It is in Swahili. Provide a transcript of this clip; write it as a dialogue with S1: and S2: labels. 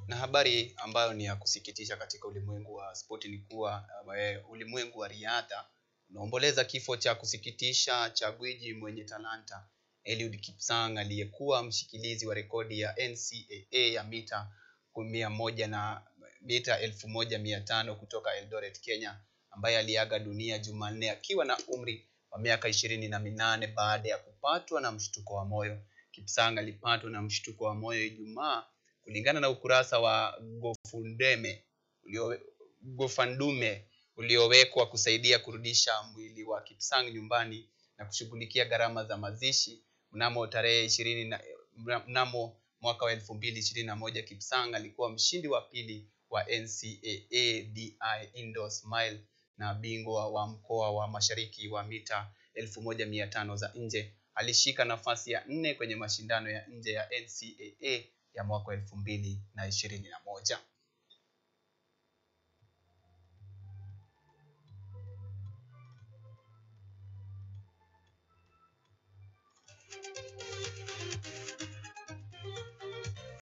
S1: Na habari ambayo ni ya kusikitisha katika ulimwengu wa spoti ni kuwa ulimwengu wa riadha unaomboleza kifo cha kusikitisha cha gwiji mwenye talanta Eliud Kipsang, aliyekuwa mshikilizi wa rekodi ya NCAA ya mita 100 na mita 1500 kutoka Eldoret, Kenya, ambaye aliaga dunia Jumanne akiwa na umri wa miaka 28 baada ya kupatwa na mshtuko wa moyo. Kipsang alipatwa na mshtuko wa moyo Ijumaa, kulingana na ukurasa wa GoFundMe uliowekwa kusaidia kurudisha mwili wa Kipsang nyumbani na kushughulikia gharama za mazishi. Mnamo mwaka wa 2021, Kipsang alikuwa mshindi wa pili wa NCAA DI Indoor Mile na bingwa wa mkoa wa Mashariki wa mita 1500 za nje. Alishika nafasi ya 4 kwenye mashindano ya nje ya NCAA ya mwaka 2021.